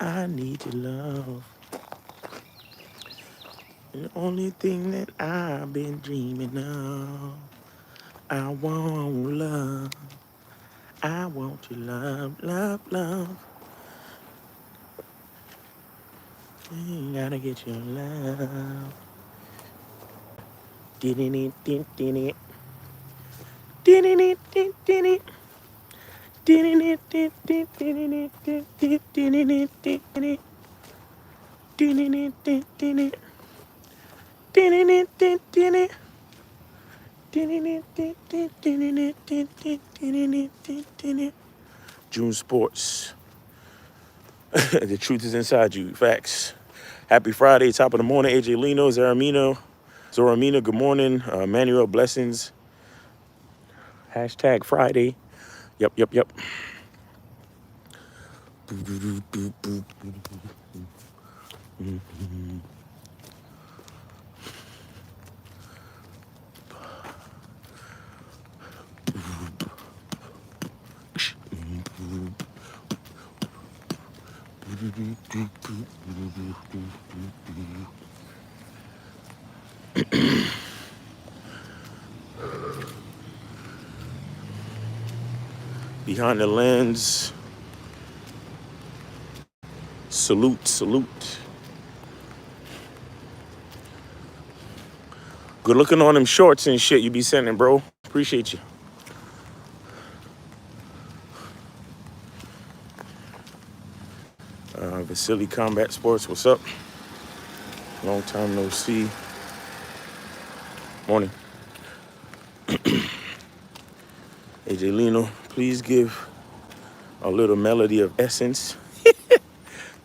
I need your love. The only thing that I've been dreaming of. I want love. I want your love, love, love. You gotta get your love. Didn't it, didn't it, didn't it, didn't it, didn't it, didn't it, didn't it, didn't it, didn't it, didn't it, didn't it, didn't it. June Sports. The truth is inside you. Facts. Happy Friday, top of the morning. AJ Lino, Zoramina, good morning. Manuel, blessings. Hashtag Friday. Yep, yep, yep. Behind the lens. Salute, salute. Good looking on them shorts and shit you be sending, bro. Appreciate you. Vasily Combat Sports, what's up? Long time no see. Morning. AJ Lino, please give a little melody of essence.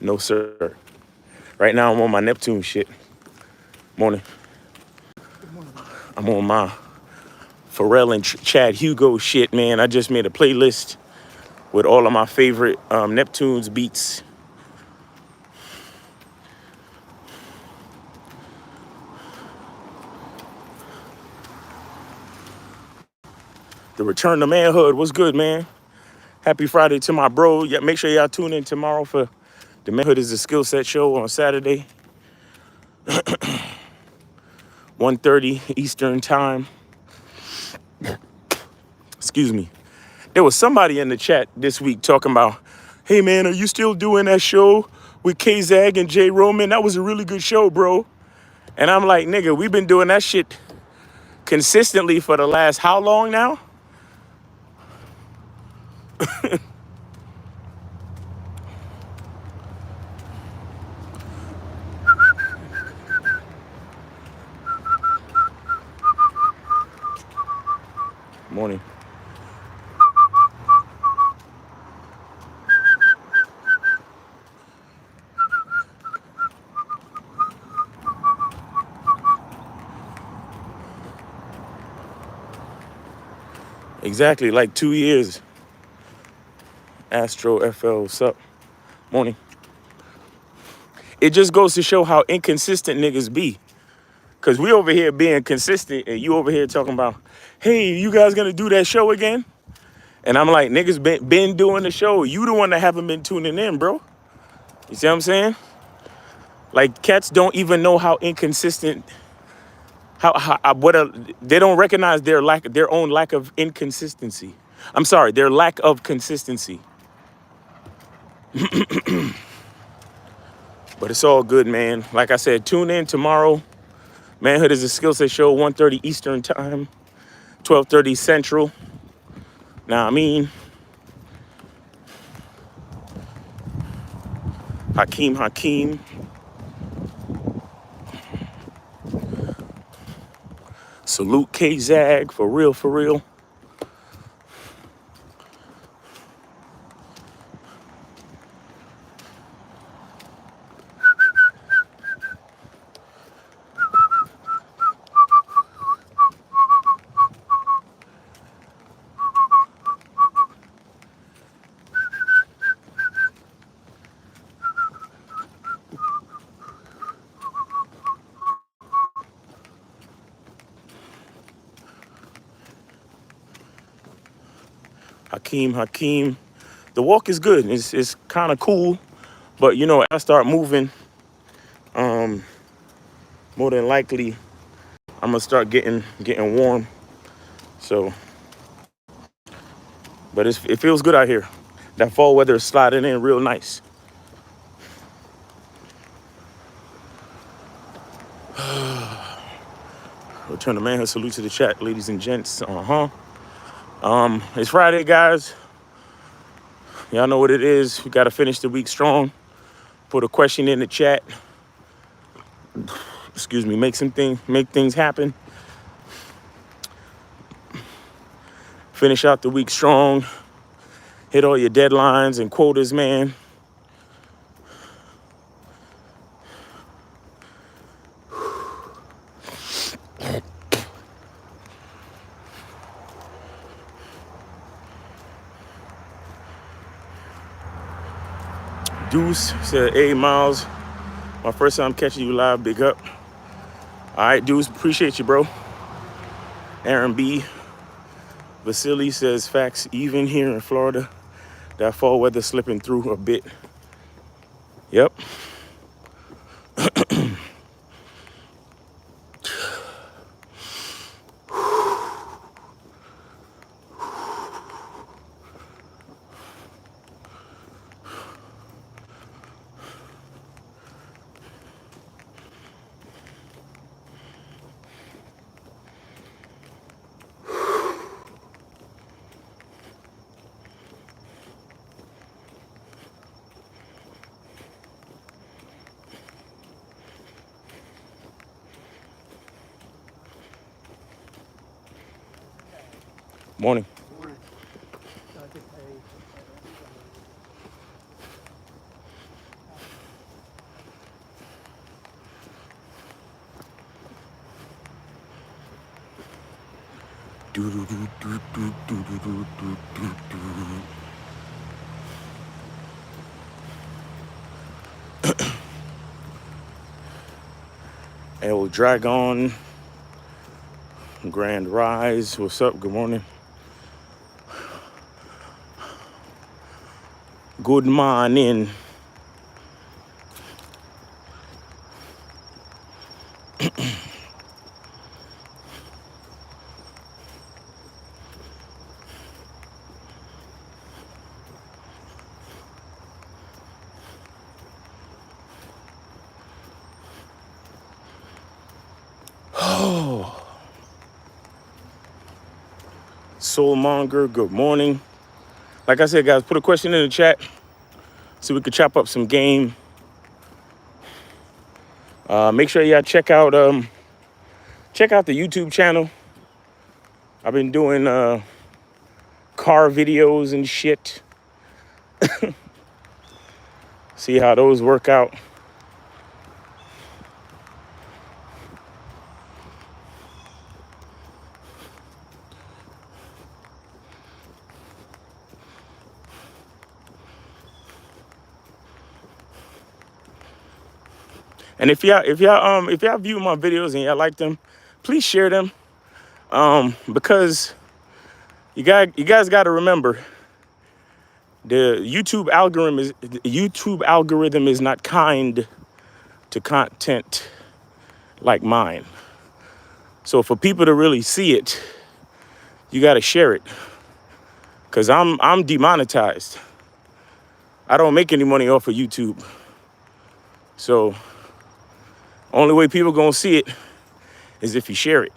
No, sir. Right now I'm on my Neptune shit. Morning. I'm on my Pharrell and Chad Hugo shit, man. I just made a playlist with all of my favorite Neptune's beats. The Return to Manhood. What's good, man? Happy Friday to my bro. Yeah, make sure y'all tune in tomorrow for the Manhood is a Skill Set show on Saturday, 1:30 Eastern time. Excuse me. There was somebody in the chat this week talking about, hey man, are you still doing that show with K-Zag and Jay Roman? That was a really good show, bro. And I'm like, nigga, we've been doing that shit consistently for the last how long now? Morning. Exactly, like 2 years. Astro FL, what's up? Morning. It just goes to show how inconsistent niggas be. Cause we over here being consistent and you over here talking about, hey, you guys gonna do that show again? And I'm like, niggas been doing the show. You the one that haven't been tuning in, bro. You see what I'm saying? Like cats don't even know how inconsistent, they don't recognize their own lack of inconsistency. I'm sorry, their lack of consistency. But it's all good, man. Like I said, tune in tomorrow. Manhood is a Skill Set show, 1:30 Eastern time, 12:30 Central. Now, I mean, Hakeem. Salute K-Zag, for real, for real. Hakeem. the walk is good. It's kind of cool, but you know, I start moving, more than likely, I'm gonna start getting warm. So, but it feels good out here. That fall weather is sliding in real nice. Return the manhood salute to the chat, ladies and gents. It's Friday, guys. Y'all know what it is. We gotta finish the week strong. Put a question in the chat. Excuse me. Make things happen. Finish out the week strong. Hit all your deadlines and quotas, man. Deuce said, "Hey, Miles, my first time catching you live. Big up." All right, Deuce, appreciate you, bro. Aaron B. Vasily says, "Facts, even here in Florida, that fall weather slipping through a bit." Yep. Morning. El Dragon, Grand Rise, what's up? Good morning. Good morning. Soulmonger, good morning. Like I said, guys, put a question in the chat so we could chop up some game. Make sure y'all check out the YouTube channel. I've been doing car videos and shit. See how those work out. And if y'all view my videos and y'all like them, please share them. Because you guys got to remember, the YouTube algorithm is not kind to content like mine. So for people to really see it, you got to share it. Cause I'm demonetized. I don't make any money off of YouTube. So only way people gonna see it is if you share it.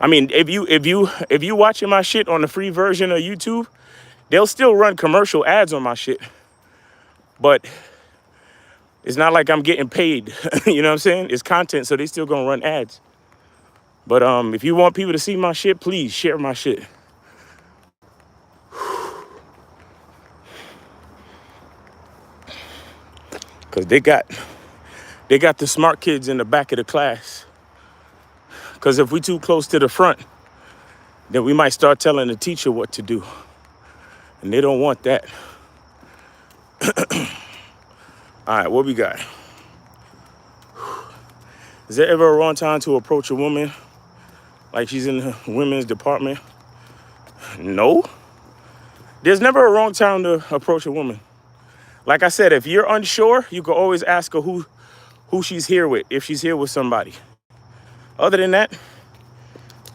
I mean, if you watching my shit on the free version of YouTube, they'll still run commercial ads on my shit. But it's not like I'm getting paid. You know what I'm saying? It's content, so they still gonna run ads. But if you want people to see my shit, please share my shit. Cause they got the smart kids in the back of the class. Cause if we too close to the front, then we might start telling the teacher what to do. And they don't want that. All right, what we got? Is there ever a wrong time to approach a woman like she's in the women's department? No. There's never a wrong time to approach a woman. Like I said, if you're unsure, you can always ask her who she's here with, if she's here with somebody. Other than that,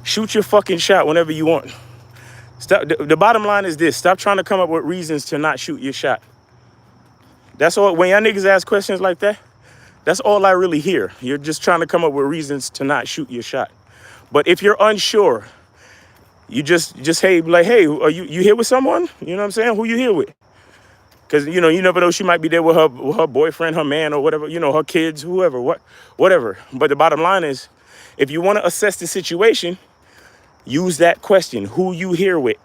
shoot your fucking shot whenever you want. Stop. The bottom line is this: stop trying to come up with reasons to not shoot your shot. That's all. When y'all niggas ask questions like that, that's all I really hear. You're just trying to come up with reasons to not shoot your shot. But if you're unsure, you just hey, like, hey, are you here with someone? You know what I'm saying? Who you here with? Because, you know, you never know, she might be there with her boyfriend, her man, or whatever, you know, her kids, whoever, whatever. But the bottom line is, if you want to assess the situation, use that question. Who you here with?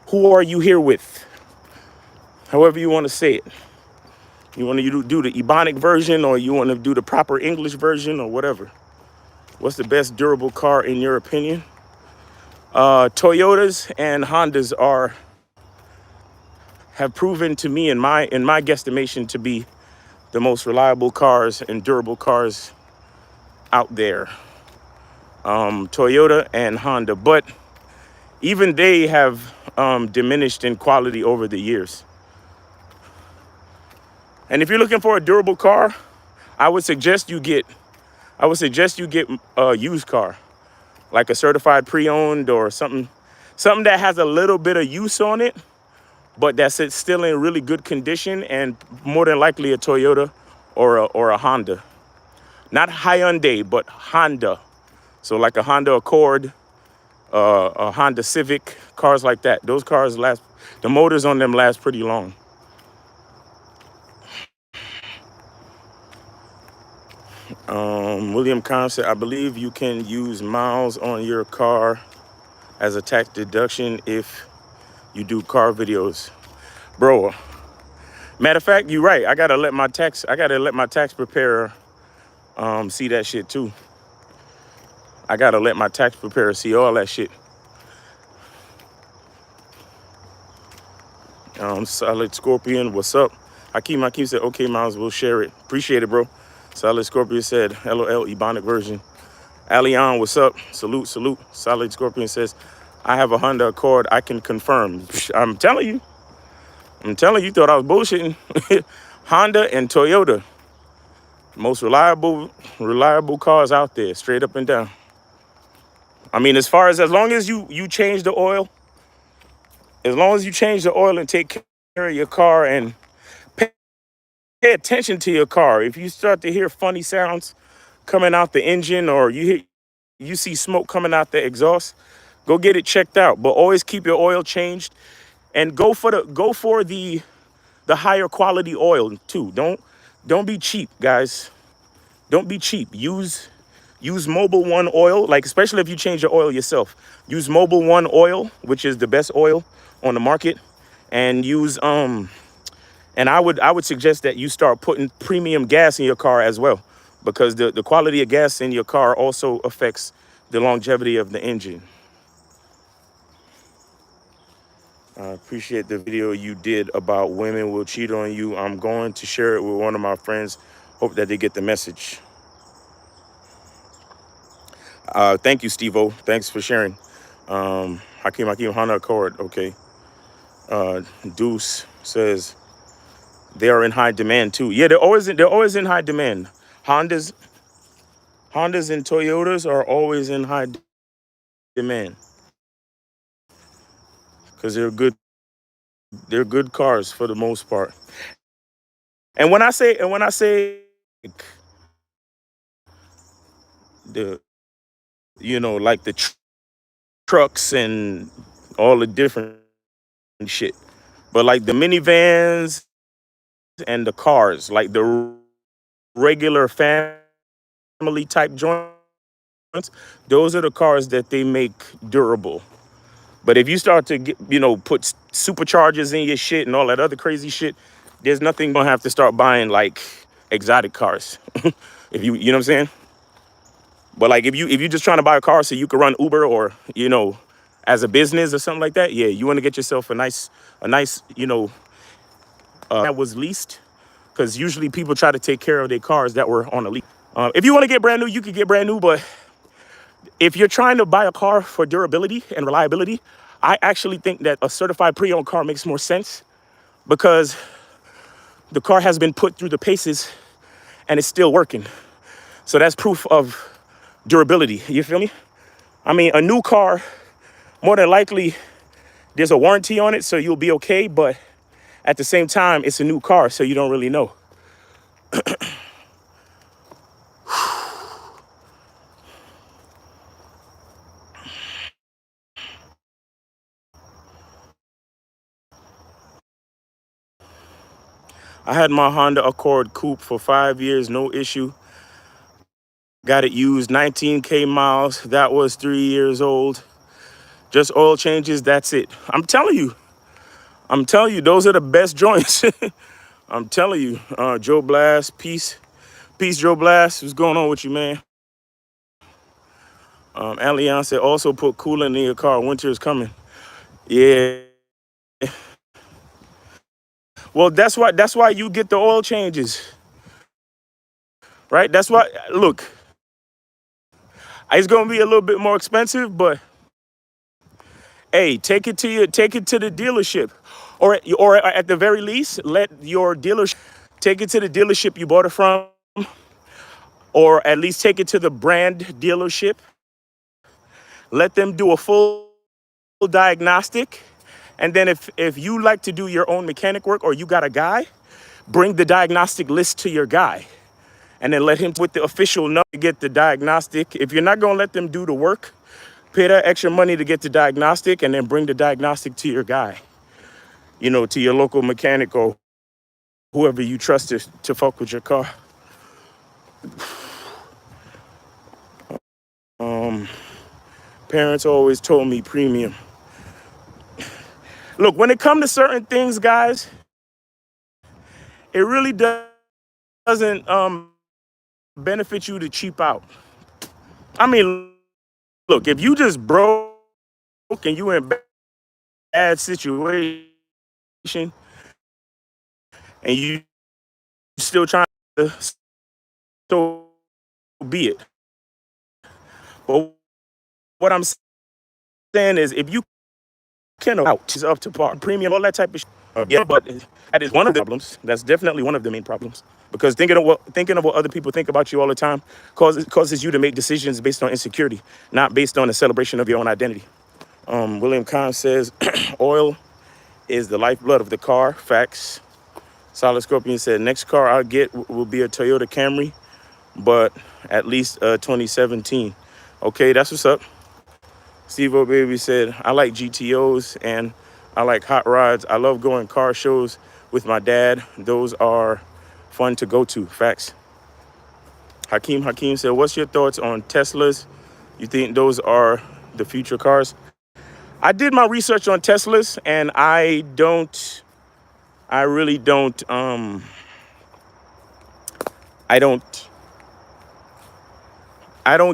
Who are you here with? However you want to say it. You want to do the Ebonic version, or you want to do the proper English version, or whatever. What's the best durable car in your opinion? Toyotas and Hondas have proven to me, in my guesstimation, to be the most reliable cars and durable cars out there. Toyota and Honda, but even they have diminished in quality over the years. And if you're looking for a durable car, I would suggest you get a used car, like a certified pre-owned or something that has a little bit of use on it, but that's still in really good condition, and more than likely a Toyota or a Honda. Not Hyundai, but Honda. So like a Honda Accord, a Honda Civic, cars like that. Those cars last, the motors on them last pretty long. William Kahn said, I believe you can use miles on your car as a tax deduction if you do car videos. Bro, matter of fact, you're right. I gotta let my tax preparer see that shit too. I gotta let my tax preparer see all that shit. Solid Scorpion, what's up? Hakeem said, okay, Miles, we'll share it. Appreciate it, bro. Solid Scorpion said, LOL, Ebonic version. Alion, what's up? Salute. Solid Scorpion says, I have a Honda Accord, I can confirm. I'm telling you, thought I was bullshitting. Honda and Toyota, most reliable cars out there, straight up and down. I mean, as long as you change the oil, and take care of your car and pay attention to your car. If you start to hear funny sounds coming out the engine, or you see smoke coming out the exhaust, go get it checked out. But always keep your oil changed, and go for the higher quality oil too. Don't be cheap, guys. Don't be cheap. Use Mobil 1 oil, like, especially if you change your oil yourself. Use Mobil 1 oil, which is the best oil on the market, and use and I would suggest that you start putting premium gas in your car as well, because the quality of gas in your car also affects the longevity of the engine. I appreciate the video you did about women will cheat on you. I'm going to share it with one of my friends. Hope that they get the message. Thank you, Steve-O. Thanks for sharing. Hakeem, Honda Accord. Okay. Deuce says they are in high demand too. Yeah, they're always in high demand. Hondas and Toyotas are always in high demand because they're good cars for the most part. And when I say the, like the trucks and all the different shit, but like the minivans and the cars, like the regular family type joints, those are the cars that they make durable. But if you start to get, put superchargers in your shit and all that other crazy shit, there's nothing gonna have to start buying like exotic cars. If you know what I'm saying? But like if you're just trying to buy a car so you can run Uber, or as a business or something like that, yeah, you want to get yourself a nice that was leased, because usually people try to take care of their cars that were on a lease. If you want to get brand new, you could get brand new, but if you're trying to buy a car for durability and reliability, I actually think that a certified pre-owned car makes more sense because the car has been put through the paces and it's still working. So that's proof of durability. You feel me? I mean, a new car, more than likely, there's a warranty on it, so you'll be okay. But at the same time, it's a new car, so you don't really know. I had my Honda Accord Coupe for 5 years, no issue. Got it used, 19K miles. That was 3 years old. Just oil changes, that's it. I'm telling you, those are the best joints. I'm telling you, Joe Blast, peace, Joe Blast. What's going on with you, man? Allianz said also put coolant in your car. Winter is coming. Yeah. Well, that's why you get the oil changes, right? That's why. Look, it's gonna be a little bit more expensive, but hey, take it to the dealership, or at the very least, let your dealership take it to the dealership you bought it from, or at least take it to the brand dealership. Let them do a full diagnostic, and then if you like to do your own mechanic work or you got a guy, bring the diagnostic list to your guy, and then let him with the official number to get the diagnostic. If you're not gonna let them do the work, pay that extra money to get the diagnostic, and then bring the diagnostic to your guy. To your local mechanic or whoever you trust to fuck with your car. Parents always told me premium. Look, when it comes to certain things, guys, it really doesn't benefit you to cheap out. I mean, look, if you just broke and you in bad situation and you still trying to, so be it. But what I'm saying is, if you can out, is up to par, premium, all that type of shit. Yeah, but that is one of the problems. That's definitely one of the main problems. Because thinking of what other people think about you all the time causes you to make decisions based on insecurity, not based on a celebration of your own identity. William Kahn says, oil is the lifeblood of the car. Facts. Solid Scorpion said, next car I'll get will be a Toyota Camry, but at least 2017. Okay, that's what's up. Steve O'Baby said, I like GTOs and I like hot rods. I love going car shows with my dad. Those are fun to go to. Facts. Hakeem said, what's your thoughts on Teslas? You think those are the future cars? I did my research on Teslas and I really don't, I don't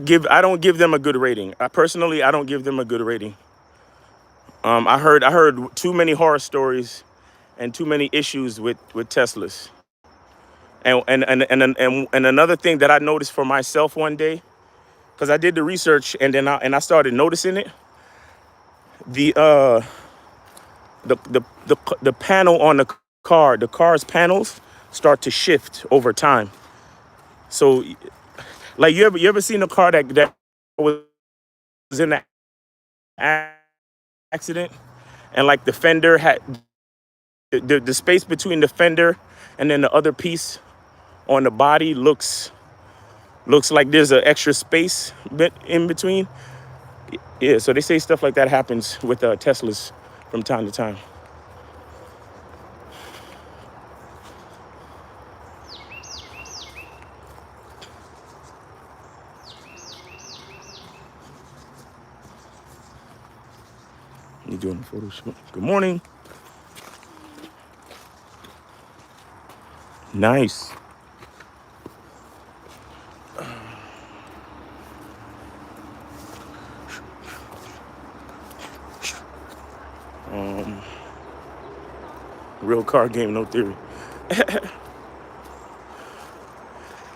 give them a good rating. I don't give them a good rating. I heard too many horror stories and too many issues with Teslas. And another thing that I noticed for myself one day, because I did the research and then I started noticing it. The panel on the car's panels start to shift over time. So, like you ever seen a car that was in an accident, and like the fender had the space between the fender and then the other piece on the body looks like there's an extra space bit in between. Yeah, so they say stuff like that happens with Teslas from time to time. You doing a photo shoot? Good morning. Nice. Real car game, no theory.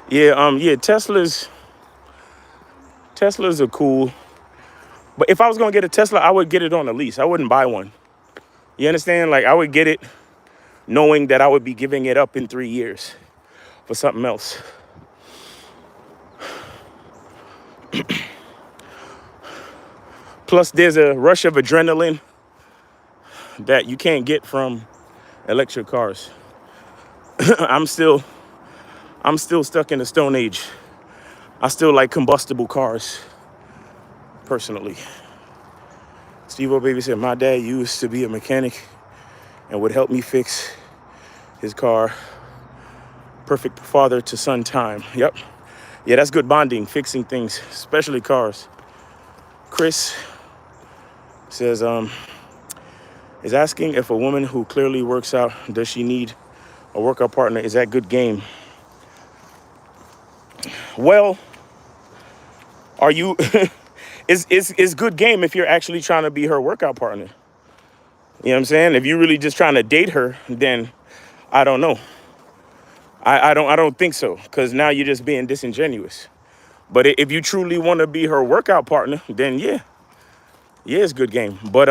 Yeah, Teslas are cool. But if I was gonna get a Tesla, I would get it on a lease. I wouldn't buy one. You understand? Like I would get it knowing that I would be giving it up in 3 years for something else. Plus, there's a rush of adrenaline that you can't get from electric cars. I'm still stuck in the Stone Age. I still like combustible cars, personally. Steve O Baby said, my dad used to be a mechanic and would help me fix his car. Perfect father to son time. Yep. Yeah, that's good bonding, fixing things, especially cars. Chris says, is asking if a woman who clearly works out, does she need a workout partner? Is that good game? Well, are you, it's good game if you're actually trying to be her workout partner. You know what I'm saying? If you're really just trying to date her, then I don't know. I don't think so, because now you're just being disingenuous. But if you truly want to be her workout partner, then yeah, it's good game. But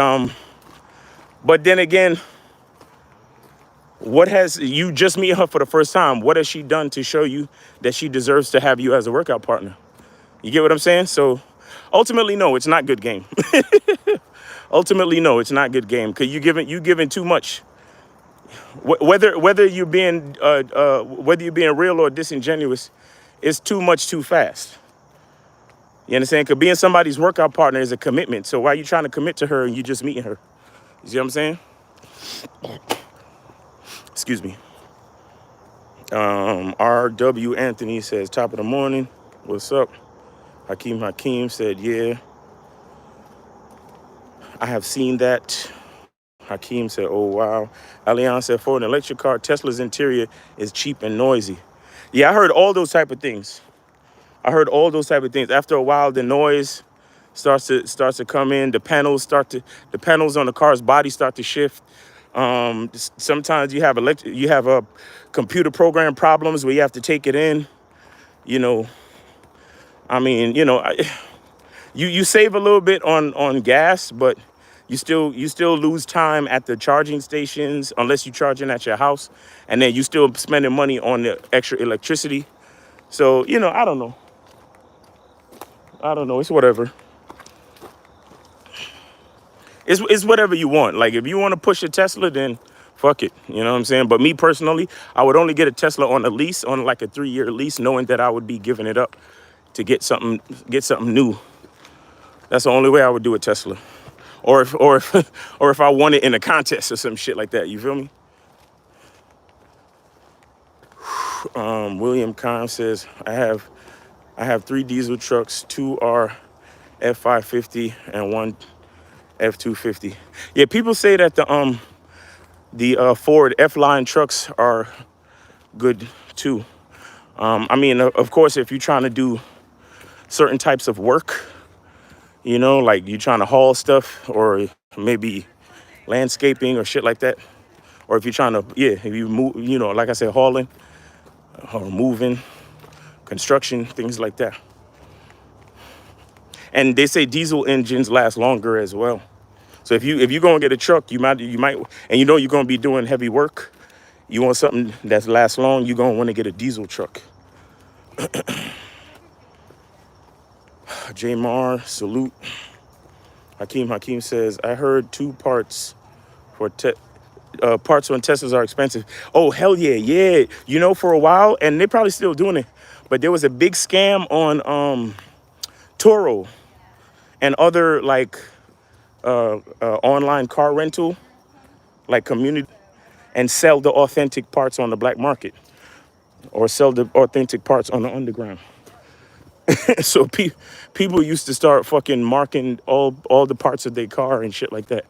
then again, what has you just meet her for the first time? What has she done to show you that she deserves to have you as a workout partner? You get what I'm saying? So ultimately, no, it's not good game. Ultimately, no, it's not good game because you giving too much. Whether you're being real or disingenuous, it's too much too fast. You understand? Because being somebody's workout partner is a commitment. So why are you trying to commit to her and you just meeting her? You see what I'm saying? Excuse me. R.W. Anthony says, top of the morning. What's up? Hakeem said, yeah. I have seen that. Hakeem said, oh, wow. Alian said, for an electric car, Tesla's interior is cheap and noisy. Yeah, I heard all those type of things. After a while, the noise starts to come in. The panels on the car's body start to shift. Sometimes you have a computer program problems where you have to take it in. You know, I mean, you save a little bit on gas, but you still lose time at the charging stations unless you're charging at your house, and then you still spending money on the extra electricity. So I don't know. It's whatever. It's whatever you want. Like if you want to push a Tesla, then fuck it. You know what I'm saying? But me personally, I would only get a Tesla on a lease, on like a 3-year lease, knowing that I would be giving it up to get something new. That's the only way I would do a Tesla. Or if I won it in a contest or some shit like that. You feel me? William Kahn says, I have 3 diesel trucks. 2 are F550 and 1 F250. Yeah, people say that the Ford F-Line trucks are good too. I mean, of course, if you're trying to do certain types of work, like you're trying to haul stuff or maybe landscaping or shit like that. Or if you're trying to, if you move, like I said, hauling or moving, construction, things like that. And they say diesel engines last longer as well. So if you're gonna get a truck, you might, and you're gonna be doing heavy work. You want something that lasts long, you're gonna want to get a diesel truck. Jamar, salute. Hakeem says, I heard 2 parts for parts on Teslas are expensive. Oh, hell yeah. For a while, and they're probably still doing it, but there was a big scam on Turo and other like online car rental, like community, and sell the authentic parts on the black market or sell the authentic parts on the underground. So people used to start fucking marking all the parts of their car and shit like that.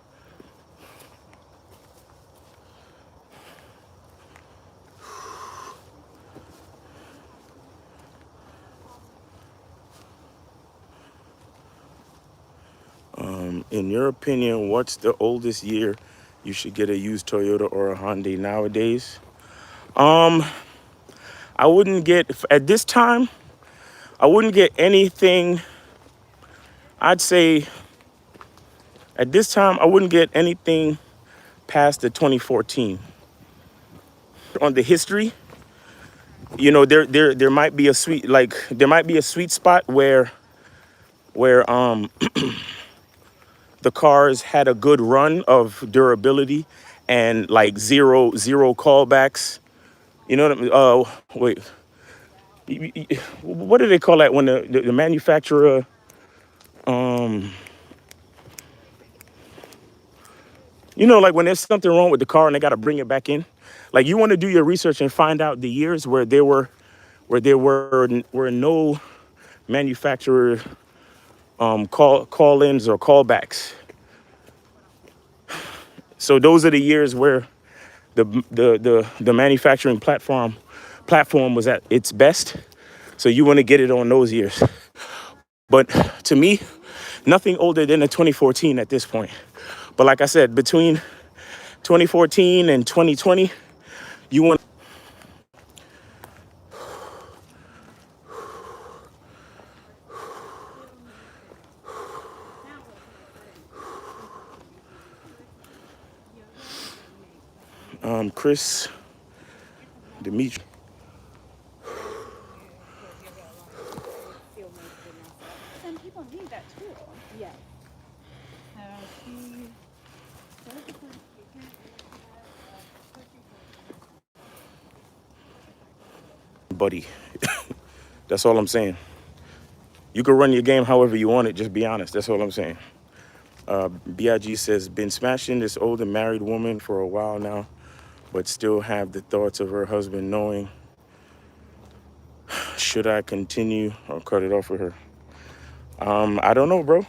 In your opinion, what's the oldest year you should get a used Toyota or a Hyundai nowadays? I wouldn't get, at this time, I wouldn't get anything. I'd say At this time, I wouldn't get anything past the 2014. On the history, there might be a sweet spot where the cars had a good run of durability and like zero callbacks. You know what I mean? Wait, what do they call that when the manufacturer, like when there's something wrong with the car and they got to bring it back in? Like you want to do your research and find out the years where there were no manufacturer call-ins or callbacks. So those are the years where the manufacturing platform was at its best. So you want to get it on those years. But to me, nothing older than the 2014 at this point. But like I said, between 2014 and 2020, you want Chris Dimitri. Some people need that too. Yes. Buddy. That's all I'm saying. You can run your game however you want it. Just be honest. That's all I'm saying. BIG says, been smashing this older married woman for a while now, but still have the thoughts of her husband knowing. Should I continue or cut it off with her? I don't know, bro.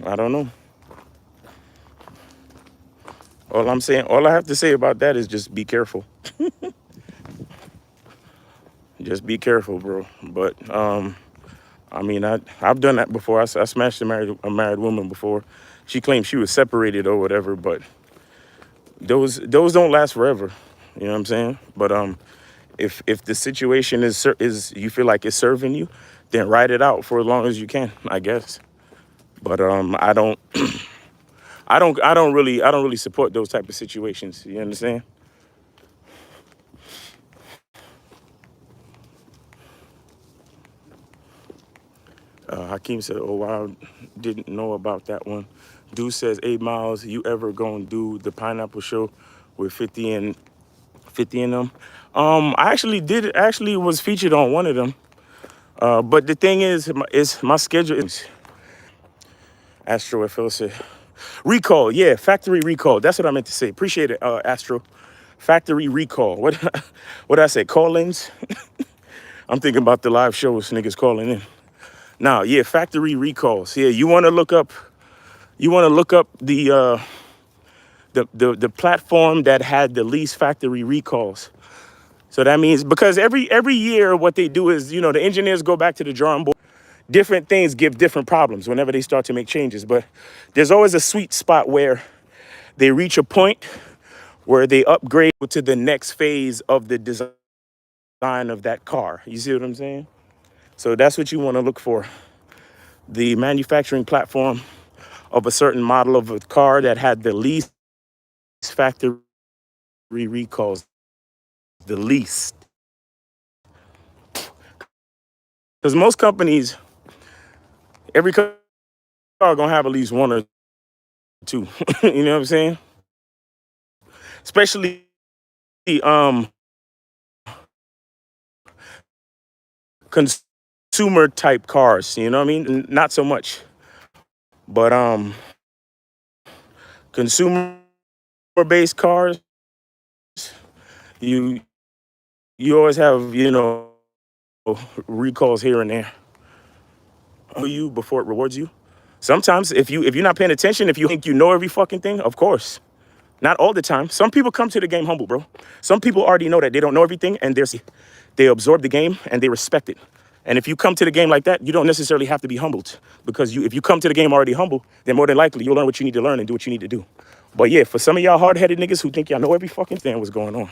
I don't know. All I have to say about that is just be careful. Just be careful, bro. But I mean, I've done that before. I smashed a married woman before. She claimed she was separated or whatever, but those don't last forever. You know what I'm saying? But if the situation is you feel like it's serving you, then ride it out for as long as you can, I guess. But I don't really support those type of situations. You understand? Hakeem said, "Oh wow, didn't know about that one." Dude says, "Hey Miles, you ever gonna do the pineapple show with 50 in them?" I actually was featured on one of them. But the thing is my schedule is Astro FL said recall. Yeah, factory recall. That's what I meant to say. Appreciate it, Astro. Factory recall. What what did I say? Call-ins. I'm thinking about the live shows niggas calling in. Now, yeah, factory recalls. Yeah, you want to look up. You want to look up the platform that had the least factory recalls. So that means because every year what they do is the engineers go back to the drawing board. Different things give different problems whenever they start to make changes. But there's always a sweet spot where they reach a point where they upgrade to the next phase of the design of that car. You see what I'm saying? So that's what you want to look for. The manufacturing platform of a certain model of a car that had the least factory recalls, the least. Because most companies, every car gonna have at least one or two. You know what I'm saying? Especially um consumer type cars. You know what I mean? Not so much, but consumer based cars, you you always have recalls here and there. You before it rewards you. Sometimes if you're not paying attention, if you think you know every fucking thing, of course. Not all the time. Some people come to the game humble, bro. Some people already know that they don't know everything and they absorb the game and they respect it. And if you come to the game like that, you don't necessarily have to be humbled because if you come to the game already humble, then more than likely you'll learn what you need to learn and do what you need to do. But yeah, for some of y'all hard-headed niggas who think y'all know every fucking thing what's going on.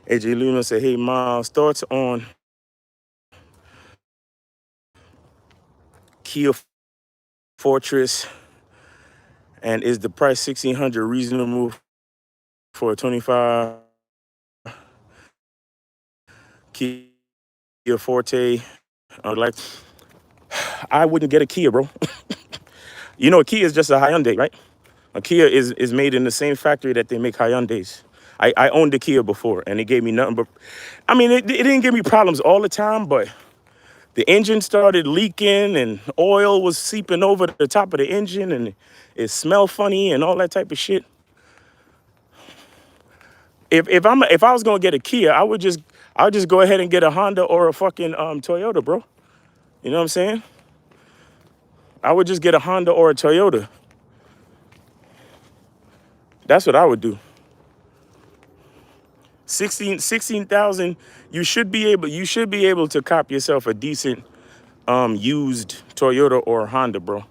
AJ Luna said, "Hey, Miles, thoughts on Kia Fortress, and is the price 1,600 reasonable for a 25 Kia Forte? Like, I wouldn't get a Kia, bro. You know, a Kia is just a Hyundai, right? A Kia is made in the same factory that they make Hyundais. I owned a Kia before, and it gave me nothing but, I mean, it didn't give me problems all the time, but the engine started leaking and oil was seeping over the top of the engine and it smelled funny and all that type of shit. If I was gonna get a Kia, I would just go ahead and get a Honda or a fucking Toyota, bro. You know what I'm saying? I would just get a Honda or a Toyota. That's what I would do. 16,000, you should be able to cop yourself a decent used Toyota or Honda, bro.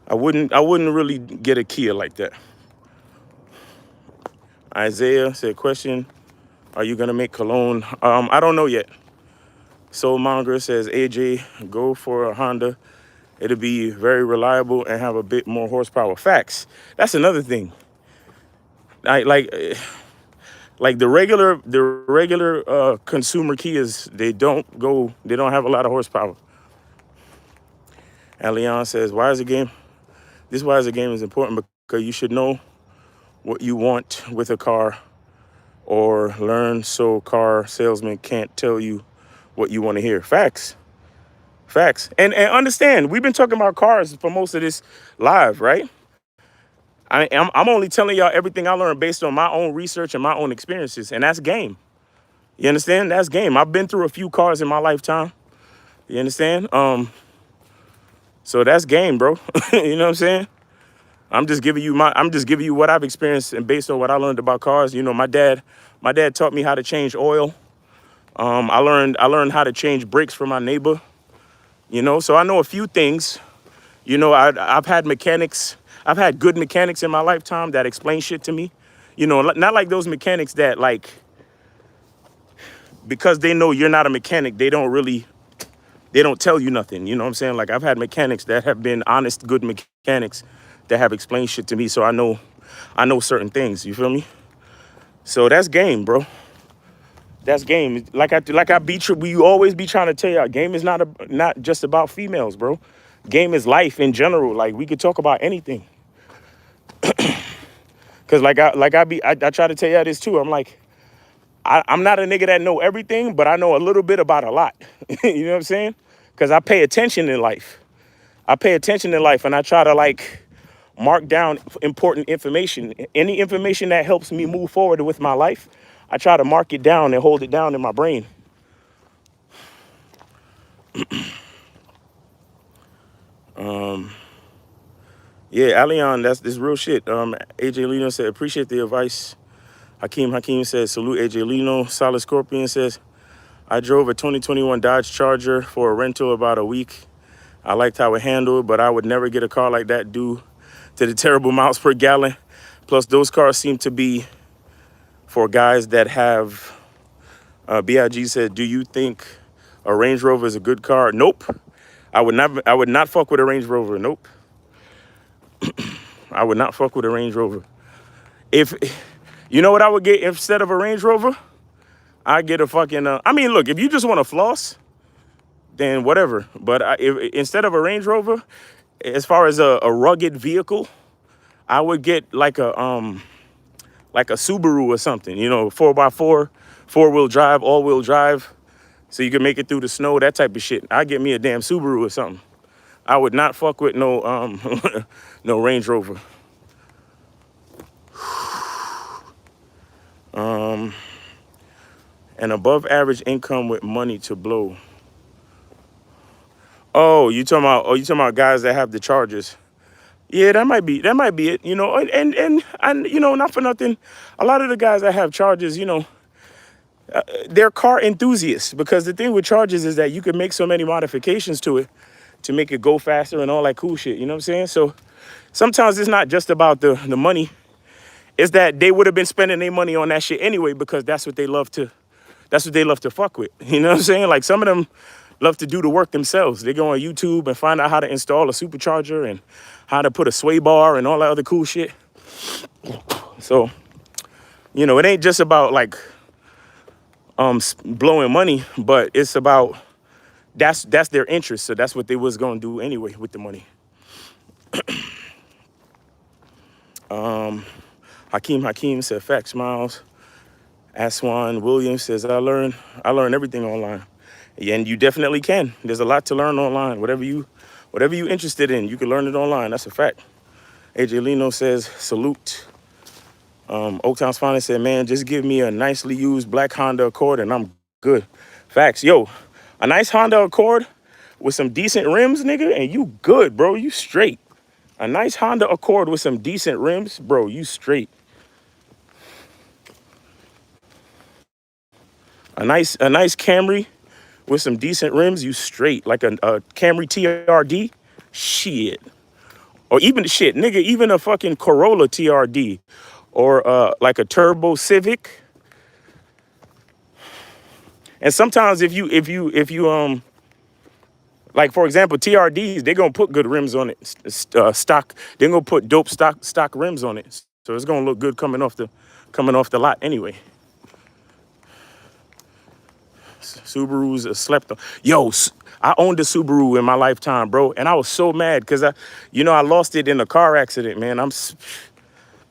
I wouldn't really get a Kia like that. Isaiah said, question, are you gonna make cologne? I don't know yet. Soulmonger says, AJ, go for a Honda. It'll be very reliable and have a bit more horsepower. Facts. That's another thing. Like the regular consumer Kias, they don't have a lot of horsepower. And Leon says, why is a game is important, because you should know what you want with a car or learn so car salesman can't tell you what you want to hear. Facts. And understand, we've been talking about cars for most of this live, right? I'm only telling y'all everything I learned based on my own research and my own experiences, and that's game. You understand? That's game. I've been through a few cars in my lifetime. You understand? So that's game, bro. You know what I'm saying? I'm just giving you what I've experienced and based on what I learned about cars. You know, my dad taught me how to change oil. I learned how to change brakes from my neighbor. You know, so I know a few things. You know, I've had good mechanics in my lifetime that explain shit to me. You know, not like those mechanics that, like, because they know you're not a mechanic, they don't tell you nothing. You know what I'm saying? Like, I've had mechanics that have been honest, good mechanics that have explained shit to me, so I know certain things. You feel me? So that's game, bro. That's game. We always be trying to tell y'all, game is not just about females, bro. Game is life in general. Like, we could talk about anything. Cause I try to tell y'all this too. I'm like, I'm not a nigga that know everything, but I know a little bit about a lot. You know what I'm saying? Cause I pay attention in life. And I try to, like, mark down important information. Any information that helps me move forward with my life, I try to mark it down and hold it down in my brain. Yeah, Alion, this real shit. AJ Lino said, appreciate the advice. Hakeem says, salute AJ Lino. Solid Scorpion says, I drove a 2021 Dodge Charger for a rental about a week. I liked how it handled, but I would never get a car like that due to the terrible miles per gallon. Plus, those cars seem to be for guys that have, BIG said, do you think a Range Rover is a good car? Nope. I would not fuck with a Range Rover. Nope. I would not fuck with a Range Rover. If, you know what I would get instead of a Range Rover? I'd get a fucking, I mean, look, if you just want to floss, then whatever. But instead of a Range Rover, as far as a rugged vehicle, I would get like a Subaru or something, you know, 4x4, 4-wheel drive, all-wheel drive, so you can make it through the snow, that type of shit. I'd get me a damn Subaru or something. I would not fuck with no no Range Rover. An above average income with money to blow. Oh, you talking about guys that have the Chargers? Yeah, that might be it. You know, and you know, not for nothing, a lot of the guys that have Chargers, you know, they're car enthusiasts, because the thing with Chargers is that you can make so many modifications to it to make it go faster and all that cool shit. You know what I'm saying? So sometimes it's not just about the money. It's that they would have been spending their money on that shit anyway, because that's what they love to fuck with. You know what I'm saying? Like, some of them love to do the work themselves. They go on YouTube and find out how to install a supercharger and how to put a sway bar and all that other cool shit. So, you know, it ain't just about like blowing money, but it's about that's their interest. So that's what they was gonna do anyway with the money. Hakeem said facts, Miles. Aswan Williams says I learn everything online. Yeah, and you definitely can. There's a lot to learn online. Whatever you interested in, you can learn it online. That's a fact. AJ Lino says salute. Oaktown's finest said, man, just give me a nicely used black Honda Accord and I'm good. Facts. Yo, a nice Honda Accord with some decent rims, nigga, and you good, bro. You straight. A nice Honda Accord with some decent rims, bro, you straight. A nice Camry with some decent rims, you straight. Like a Camry TRD, shit. Or even shit, nigga, even a fucking Corolla TRD. Or like a Turbo Civic. And sometimes if you like for example TRDs, they're gonna put good rims on it. Stock, they're gonna put dope stock rims on it. So it's gonna look good coming off the lot anyway. Subaru's slept on. Yo, I owned a Subaru in my lifetime, bro, and I was so mad because I lost it in a car accident, man. I'm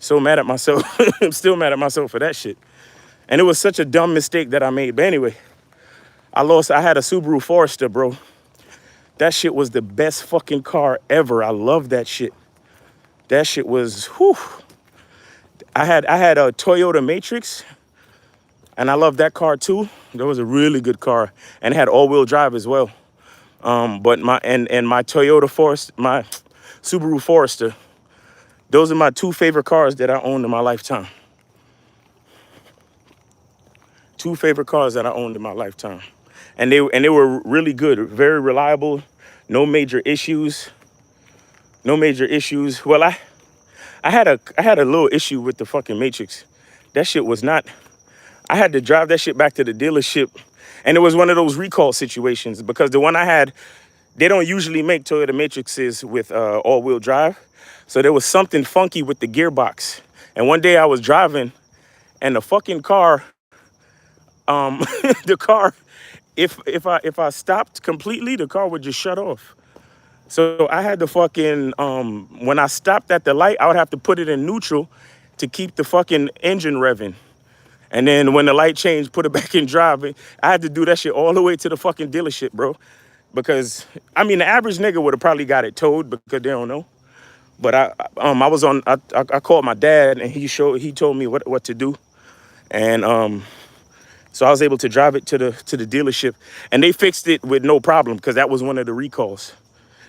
so mad at myself. I'm still mad at myself for that shit. And it was such a dumb mistake that I made. But anyway, I had a Subaru Forester, bro. That shit was the best fucking car ever. I love that shit. That shit was, whew. I had a Toyota Matrix, and I love that car too. That was a really good car, and it had all-wheel drive as well. But my Toyota Forester, my Subaru Forester, those are my two favorite cars that I owned in my lifetime. Two favorite cars that I owned in my lifetime. And they were really good, very reliable, no major issues. No major issues. Well, I had a little issue with the fucking Matrix. That shit was not, I had to drive that shit back to the dealership. And it was one of those recall situations because the one I had, they don't usually make Toyota Matrixes with all-wheel drive. So there was something funky with the gearbox. And one day I was driving and the fucking car, the car, if I stopped completely, the car would just shut off. So I had to fucking, when I stopped at the light, I would have to put it in neutral to keep the fucking engine revving. And then when the light changed, put it back in drive. I had to do that shit all the way to the fucking dealership, bro. Because, I mean, the average nigga would have probably got it towed because they don't know. But I called my dad and he told me what to do. And so I was able to drive it to the dealership. And they fixed it with no problem because that was one of the recalls.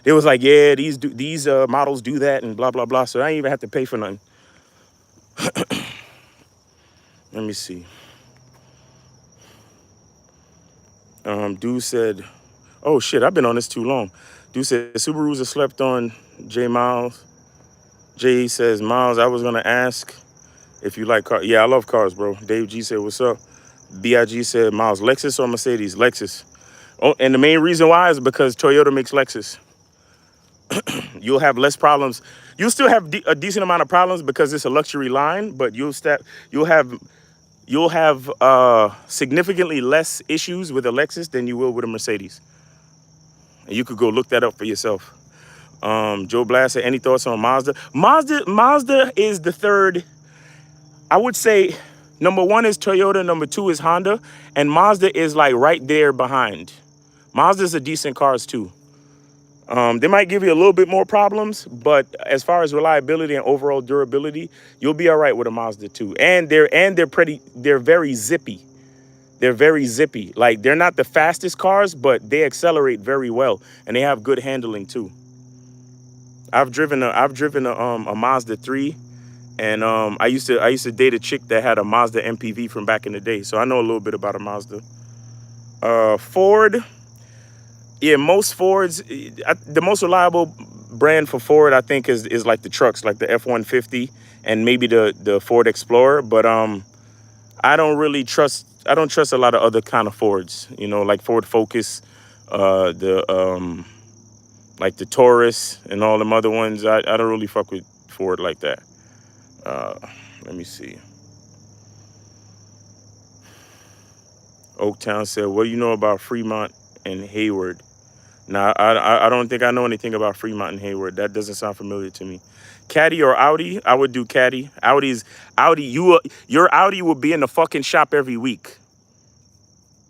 It was like, yeah, these models do that and blah, blah, blah. So I didn't even have to pay for nothing. Let me see. Dude said, oh shit, I've been on this too long. Dude said, Subarus are slept on. J Miles. Jay says, Miles, I was gonna ask if you like cars. Yeah, I love cars, bro. Dave G said, what's up? BIG said, Miles, Lexus or Mercedes? Lexus. Oh, and the main reason why is because Toyota makes Lexus. You'll have less problems. You'll still have a decent amount of problems because it's a luxury line, but you'll have significantly less issues with a Lexus than you will with a Mercedes. And you could go look that up for yourself. Joe Blast said, any thoughts on Mazda? Mazda is the third. I would say number one is Toyota, number two is Honda, and Mazda is like right there behind. Mazda's a decent cars too. They might give you a little bit more problems, but as far as reliability and overall durability, you'll be all right with a Mazda 2. And they're very zippy. They're very zippy. Like they're not the fastest cars, but they accelerate very well and they have good handling too. I've driven a Mazda 3, and I used to date a chick that had a Mazda MPV from back in the day, so I know a little bit about a Mazda. Ford. Yeah, most Fords, the most reliable brand for Ford, I think, is like the trucks, like the F-150 and maybe the Ford Explorer. But I don't trust a lot of other kind of Fords, you know, like Ford Focus, The like the Taurus and all them other ones. I don't really fuck with Ford like that. Uh, Let me see. Oaktown said, "What do you know about Fremont and Hayward?" Now, I don't think I know anything about Fremont and Hayward. That doesn't sound familiar to me. Caddy or Audi? I would do Caddy. Audi. Your Audi will be in the fucking shop every week.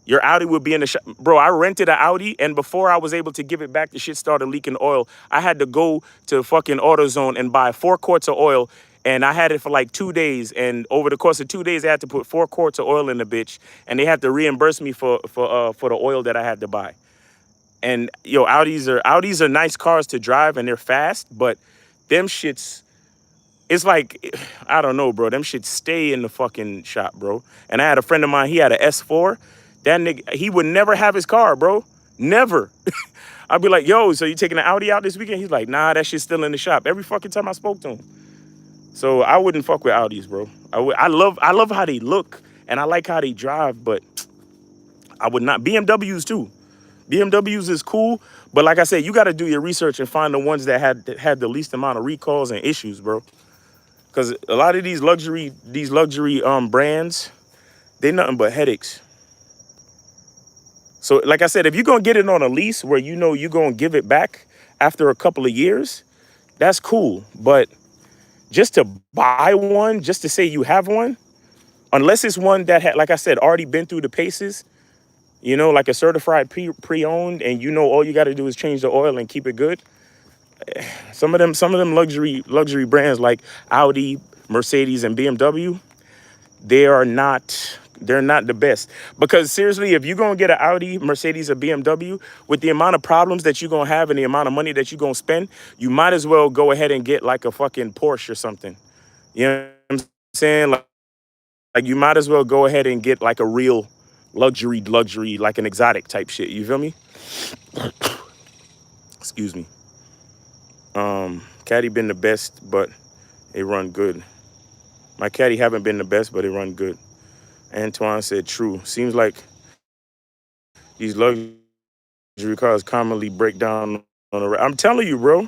Your Audi would be in the shop. Bro, I rented an Audi, and before I was able to give it back, the shit started leaking oil. I had to go to fucking AutoZone and buy 4 quarts of oil, and I had it for like 2 days. And over the course of 2 days, I had to put 4 quarts of oil in the bitch, and they had to reimburse me for the oil that I had to buy. And yo, Audis are nice cars to drive, and they're fast, but them shits, it's like, I don't know, bro. Them shits stay in the fucking shop, bro. And I had a friend of mine, he had an S4. That nigga, he would never have his car, bro. Never. I'd be like, yo, so you taking the Audi out this weekend? He's like, nah, that shit's still in the shop. Every fucking time I spoke to him. So I wouldn't fuck with Audis, bro. I love how they look, and I like how they drive, but I would not. BMWs too. BMWs is cool, but like I said, you got to do your research and find the ones that had the least amount of recalls and issues, bro. Because a lot of these luxury brands, they nothing but headaches. So like I said, if you're gonna get it on a lease where you know you're gonna give it back after a couple of years, that's cool. But just to buy one, just to say you have one, unless it's one that had, like I said, already been through the paces, you know, like a certified pre-owned, and you know all you got to do is change the oil and keep it good. Some of them luxury brands like Audi, Mercedes, and BMW, they're not the best. Because seriously, if you're gonna get an Audi, Mercedes, or BMW, with the amount of problems that you're gonna have and the amount of money that you're gonna spend, you might as well go ahead and get like a fucking Porsche or something. You know what I'm saying? Like you might as well go ahead and get like a real luxury, like an exotic type shit. You feel me? Excuse me. Caddy been the best, but they run good. My Caddy haven't been the best, but they run good. Antoine said, true. Seems like these luxury cars commonly break down on the road. I'm telling you, bro.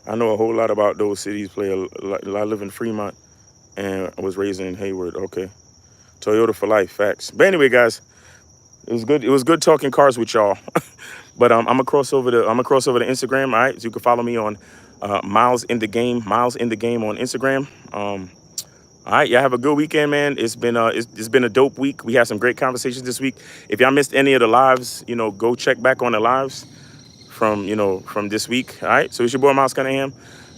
I know a whole lot about those cities. I live in Fremont and was raised in Hayward. Okay. Toyota for life, facts. But anyway, guys, it was good. It was good talking cars with y'all. But I'm gonna cross over to Instagram. All right, so you can follow me on Miles in the Game on Instagram. All right, y'all have a good weekend, man. It's been a dope week. We had some great conversations this week. If y'all missed any of the lives, you know, go check back on the lives from this week. All right, so it's your boy Miles Cunningham.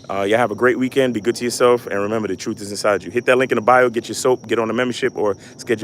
Y'all have a great weekend. Be good to yourself, and remember, the truth is inside you. Hit that link in the bio. Get your soap. Get on the membership, or schedule